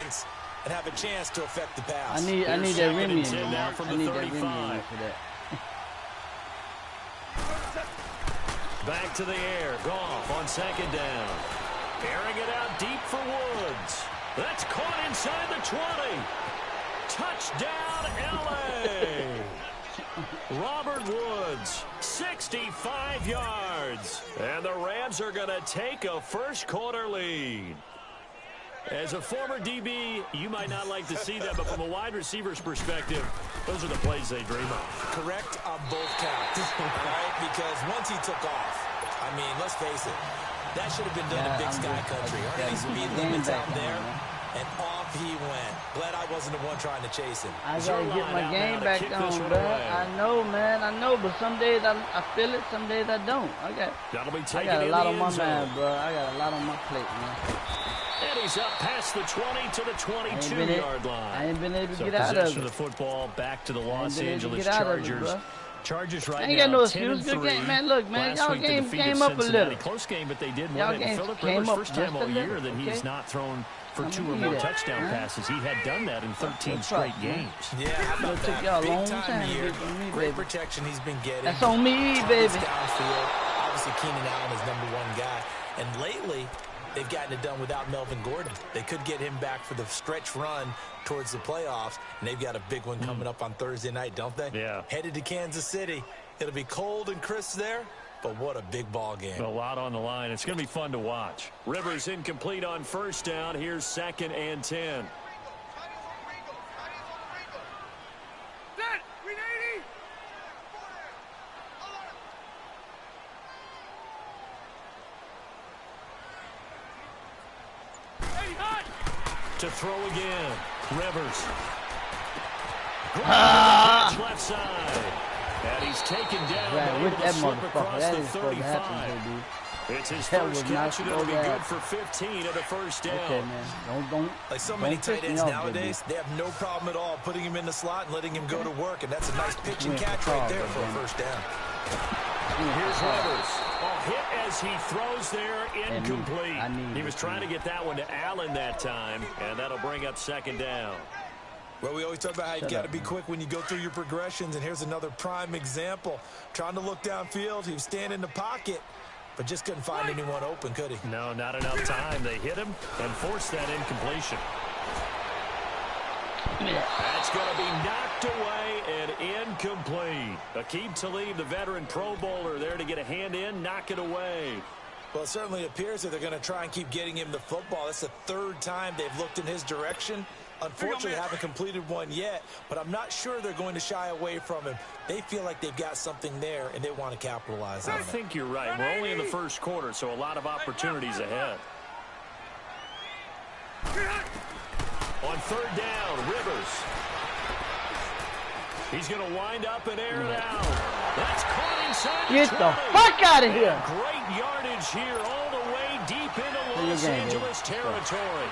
distance and have a chance to affect the pass. I need that Remy now from the 35 for that. Back to the air. Goff on second down. Airing it out deep for Woods. That's caught inside the 20. Touchdown, L.A. Robert Woods, 65 yards. And the Rams are going to take a first-quarter lead. As a former DB, you might not like to see that, but from a wide receiver's perspective, those are the plays they dream of. Correct on both counts, all right? Because once he took off, I mean, let's face it, that should have been done in Big Sky Country. Aren't these speed limits out there? And off he went. Glad I wasn't the one trying to chase him. I gotta get my game back on, bro. I know, man. I know, but some days I feel it, some days I don't. I got a lot on my mind, bro. I got a lot on my plate, man. And he's up past the 20 to the 22-yard line. I ain't been able to get out of it. Possession of the football back to the Los Angeles Chargers. Chargers right now. I ain't got no excuse. Good game, man. Look, man, y'all game came up a little. Close game, but they did win it. Philip Rivers, first time all year that he's not thrown for 2 or more touchdown passes. He had done that in 13 straight games. Yeah, how about that? Y'all Big long time year. Me, Great protection he's been getting. That's on me, baby. Downfield. Obviously, Keenan Allen is #1 guy. And lately, they've gotten it done without Melvin Gordon. They could get him back for the stretch run towards the playoffs, and they've got a big one coming up on Thursday night, don't they? Yeah. Headed to Kansas City. It'll be cold and crisp there, but what a big ball game. A lot on the line. It's going to be fun to watch. Rivers incomplete on first down. Here's 2nd and 10. To throw again. Rivers. Left side. And he's taken down with that motherfucker. That is supposed to happen here, dude. It's his first catch, and it'll be good for 15 at the first down. Okay, man. Don't. Like so many tight ends nowadays, they have no problem at all putting him in the slot and letting him go to work, and that's a nice pitch and catch right there for a first down. Here's Rivers. Hit as he throws there, incomplete. He was trying to get that one to Allen that time, and that'll bring up 2nd down. Well, we always talk about how you've got to be quick when you go through your progressions, and here's another prime example. Trying to look downfield, he was standing in the pocket, but just couldn't find anyone open, could he? No, not enough time. They hit him and forced that incompletion. That's going to be knocked away and incomplete. Aqib Talib, the veteran Pro Bowler, there to get a hand in, knock it away. Well, it certainly appears that they're going to try and keep getting him the football. That's the 3rd time they've looked in his direction. Unfortunately, haven't completed one yet, but I'm not sure they're going to shy away from him. They feel like they've got something there, and they want to capitalize on it. I think you're right. We're only in the first quarter, so a lot of opportunities ahead. On 3rd down, Rivers. He's going to wind up and air it out. That's caught inside. Get the fuck out of here. Great yardage here all the way deep into Los Angeles territory.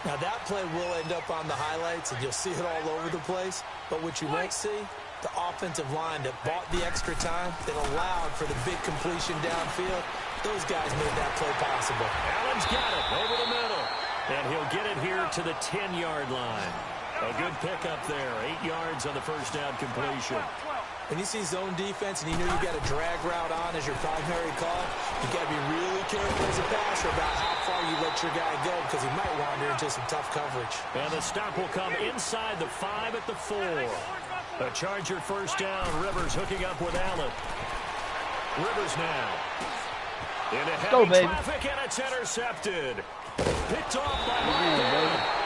Now, that play will end up on the highlights, and you'll see it all over the place. But what you won't see, the offensive line that bought the extra time, that allowed for the big completion downfield, those guys made that play possible. Allen's got it over the middle. And he'll get it here to the 10-yard line. A good pickup there. 8 yards on the first down completion. When you see zone defense and you know you've got a drag route on as your primary call, you've got to be really careful as a passer about how far you let your guy go because he might wander into some tough coverage. And the stop will come inside the 5 at the 4. A Charger first down. Rivers hooking up with Allen. Rivers now. Into heavy traffic, and it's intercepted. Picked off by Martin.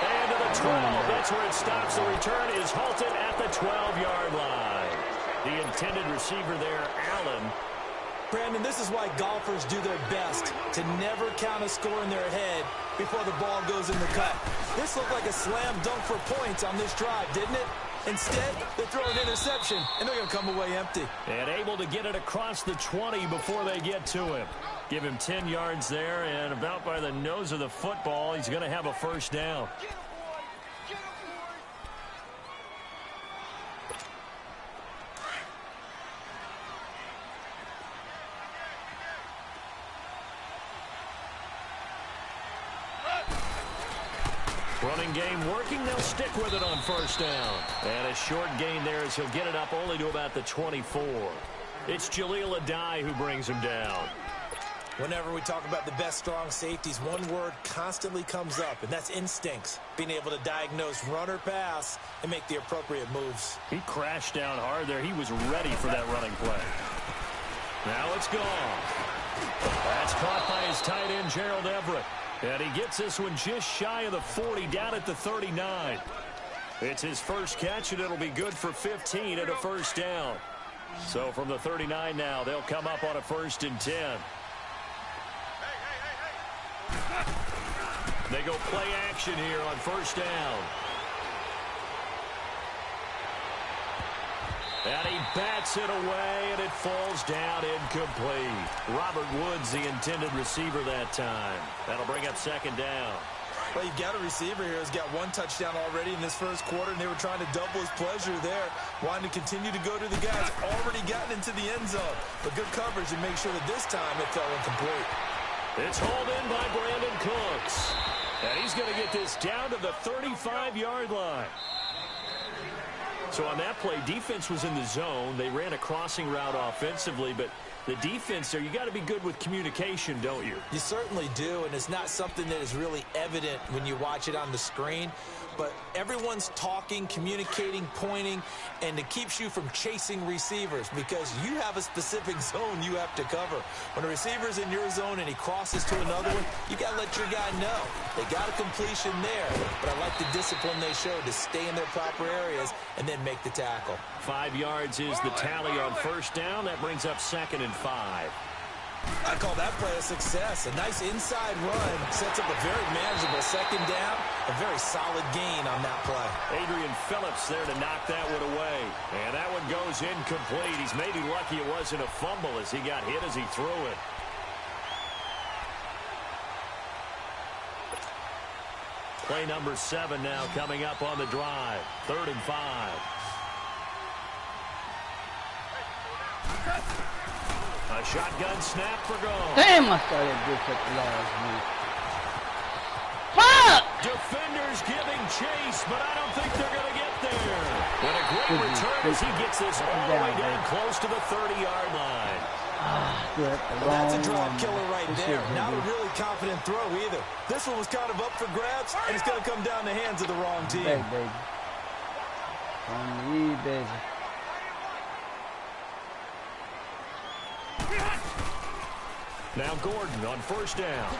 And to the 12. That's where it stops. The return is halted at the 12-yard line. The intended receiver there, Allen. Brandon, this is why golfers do their best to never count a score in their head before the ball goes in the cut. This looked like a slam dunk for points on this drive, didn't it? Instead, they throw an interception, and they're going to come away empty. And able to get it across the 20 before they get to him. Give him 10 yards there, and about by the nose of the football, he's going to have a first down. Running game working. They'll stick with it on first down. And a short gain there as he'll get it up only to about the 24. It's Jaleel Adai who brings him down. Whenever we talk about the best strong safeties, one word constantly comes up, and that's instincts. Being able to diagnose run or pass and make the appropriate moves. He crashed down hard there. He was ready for that running play. Now it's gone. That's caught by his tight end, Gerald Everett. And he gets this one just shy of the 40, down at the 39. It's his first catch, and it'll be good for 15 and a first down. So from the 39 now, they'll come up on a 1st and 10. They go play action here on first down. And he bats it away, and it falls down incomplete. Robert Woods, the intended receiver that time. That'll bring up 2nd down. Well, you've got a receiver here who's got 1 touchdown already in this first quarter, and they were trying to double his pleasure there, wanting to continue to go to the guys already gotten into the end zone. But good coverage and make sure that this time it fell incomplete. It's hauled in by Brandon Cooks. And he's going to get this down to the 35-yard line. So on that play, defense was in the zone. They ran a crossing route offensively, but the defense there, you got to be good with communication, don't you? You certainly do, and it's not something that is really evident when you watch it on the screen. But everyone's talking, communicating, pointing, and it keeps you from chasing receivers because you have a specific zone you have to cover. When a receiver's in your zone and he crosses to another one, you got to let your guy know. They got a completion there, but I like the discipline they showed to stay in their proper areas and then make the tackle. 5 yards is the tally on first down. That brings up 2nd and 5. I call that play a success. A nice inside run sets up a very manageable 2nd down. A very solid gain on that play. Adrian Phillips there to knock that one away. And that one goes incomplete. He's maybe lucky it wasn't a fumble as he got hit as he threw it. Play number 7 now coming up on the drive. 3rd and 5. A shotgun snap for goal. Damn, I started this at the last minute. Fuck! Defenders giving chase, but I don't think they're going to get there. And a great return as he gets this all the way down close to the 30-yard line. That's a drop killer right there. Not a really confident throw either. This one was kind of up for grabs, and it's going to come down the hands of the wrong team. Hey, baby. On me, baby. Now Gordon on first down.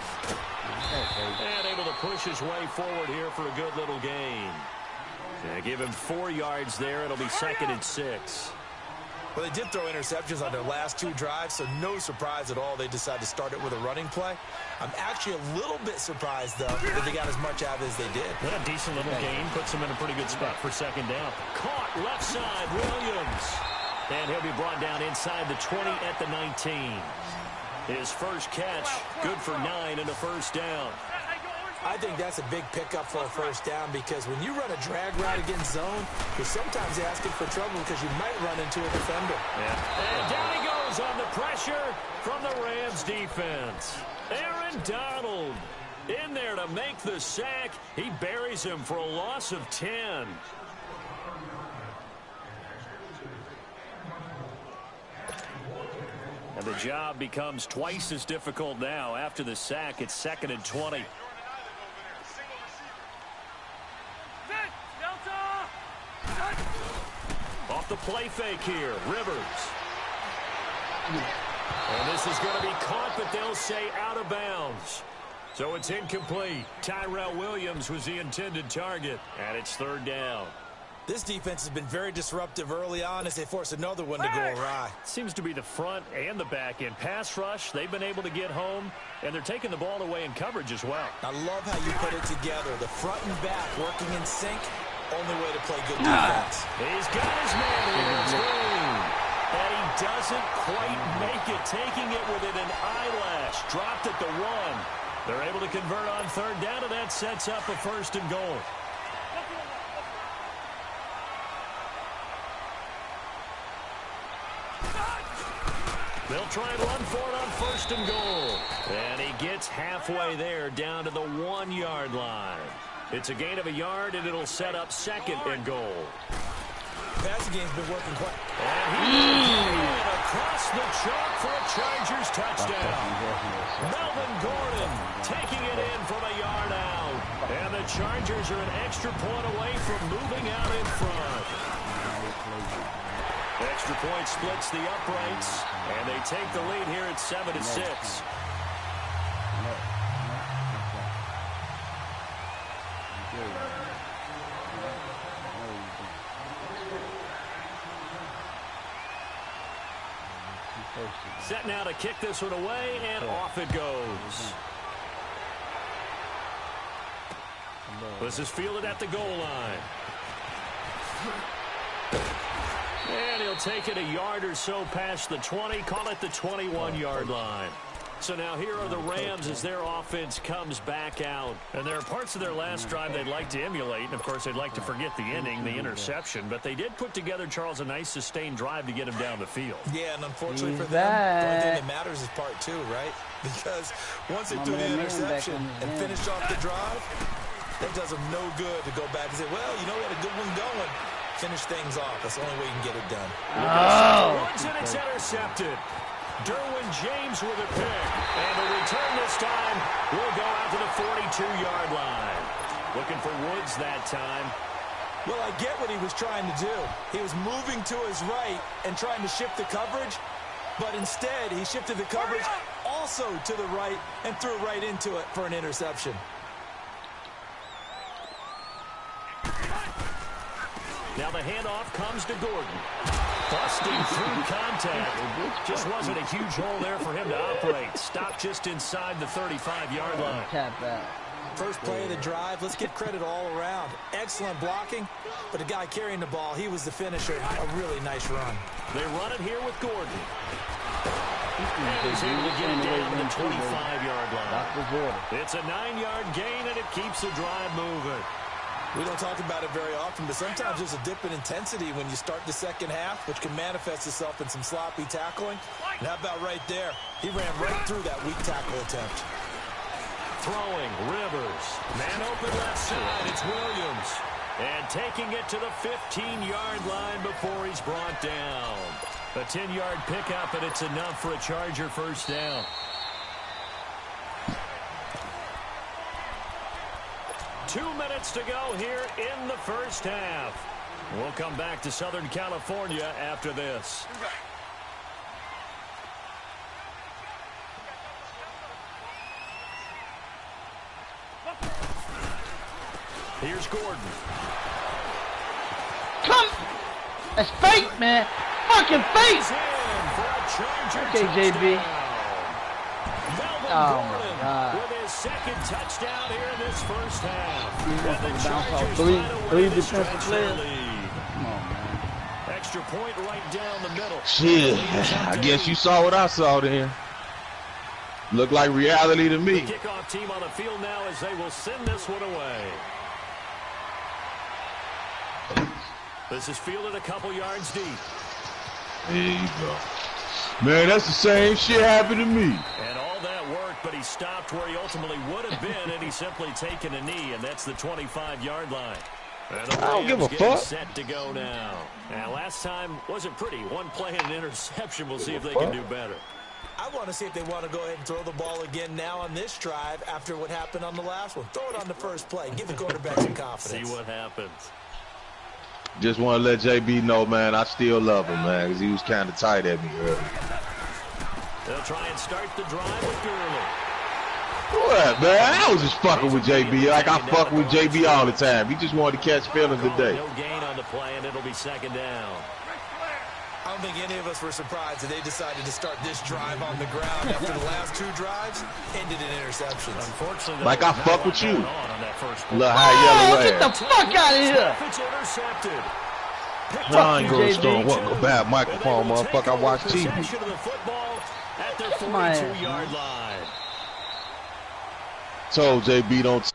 And able to push his way forward here for a good little gain. Give him 4 yards there. It'll be 2nd and 6. Well, they did throw interceptions on their last 2 drives, so no surprise at all they decided to start it with a running play. I'm actually a little bit surprised, though, that they got as much out of it as they did. A decent little gain. Puts them in a pretty good spot for 2nd down. Caught left side, Williams. And he'll be brought down inside the 20 at the 19. His first catch, good for 9 and a first down. I think that's a big pickup for a first down because when you run a drag route against zone, you're sometimes asking for trouble because you might run into a defender. And down he goes on the pressure from the Rams defense. Aaron Donald in there to make the sack. He buries him for a loss of 10. And the job becomes twice as difficult now. After the sack, it's 2nd and 20. Off the play fake here, Rivers. And this is going to be caught, but they'll say out of bounds. So it's incomplete. Tyrell Williams was the intended target, and it's 3rd down. This defense has been very disruptive early on as they force another one to go awry. Seems to be the front and the back end. Pass rush, they've been able to get home, and they're taking the ball away in coverage as well. I love how you put it together. The front and back working in sync, only way to play good defense. He's got his man here. And he doesn't quite make it, taking it within an eyelash. Dropped at the 1. They're able to convert on 3rd down, and that sets up a 1st and goal. They'll try and run for it on 1st and goal. And he gets halfway there down to the 1-yard line. It's a gain of a yard, and it'll set up 2nd and goal. Passing game's been working quite. And he across the chalk for a Chargers touchdown. Melvin Gordon taking it in from a yard out. And the Chargers are an extra point away from moving out in front. Extra point splits the uprights, and they take the lead here at 7-6. Set now to kick this one away, and off it goes. This is fielded at the goal line. And he'll take it a yard or so past the 20, call it the 21-yard line. So now here are the Rams as their offense comes back out. And there are parts of their last drive they'd like to emulate. And, of course, they'd like to forget the inning, the interception. But they did put together, Charles, a nice sustained drive to get him down the field. Yeah, and unfortunately for them, the only thing that matters is part 2, right? Because once they threw the interception and finished off the drive, that does them no good to go back and say, well, you know, we had a good one going. Finish things off. That's the only way you can get it done. Runs and it's intercepted. Derwin James with a pick. And the return this time will go out to the 42-yard line. Looking for Woods that time. Well, I get what he was trying to do. He was moving to his right and trying to shift the coverage, but instead he shifted the coverage also to the right and threw right into it for an interception. Now the handoff comes to Gordon. Busting through contact. Just wasn't a huge hole there for him to operate. Stopped just inside the 35-yard line. Tap that. First play of the drive. Let's give credit all around. Excellent blocking, but the guy carrying the ball, he was the finisher. A really nice run. They run it here with Gordon. And he's able to get it down to the 25-yard line. It's a 9-yard gain, and it keeps the drive moving. We don't talk about it very often, but sometimes there's a dip in intensity when you start the second half, which can manifest itself in some sloppy tackling. And how about right there? He ran right through that weak tackle attempt. Throwing, Rivers. Man open left side, it's Williams. And taking it to the 15-yard line before he's brought down. A 10-yard pickup, and it's enough for a Charger first down. Two minutes to go here in the first half. We'll come back to Southern California after this. Here's Gordon. Come! That's fake, man. Fucking fake! Okay, JB. Oh, my God. With his second touchdown here in this first half. Three defensive players. Come on, man. Extra point right down the middle. Shit, I guess you saw what I saw there. Looked like reality to me. The kickoff team on the field now as they will send this one away. This is fielded a couple yards deep. There you go. Man, that's the same shit happened to me. And all that work, but he stopped where he ultimately would have been, and he's simply taken a knee, and that's the 25-yard line. And I don't give a fuck. Set to go now. And last time wasn't pretty. One play and an interception. We'll see if they can do better. I want to see if they want to go ahead and throw the ball again now on this drive after what happened on the last one. Throw it on the first play. Give the quarterback some confidence. See what happens. Just want to let JB know, man, I still love him, man, because he was kind of tight at me earlier. They'll try and start the drive with Gurley. What, man? I was just fucking with JB like I fuck with JB all the time. He just wanted to catch feelings today. No gain on the play, and it'll be second down. I don't think any of us were surprised that they decided to start this drive on the ground after the last two drives ended in interceptions. Unfortunately, like I fuck with you. Look how yellow get the fuck out of here. It's intercepted. John goes strong. What a bad microphone, motherfucker. I watch TV. At their 42-yard line. Told JB don't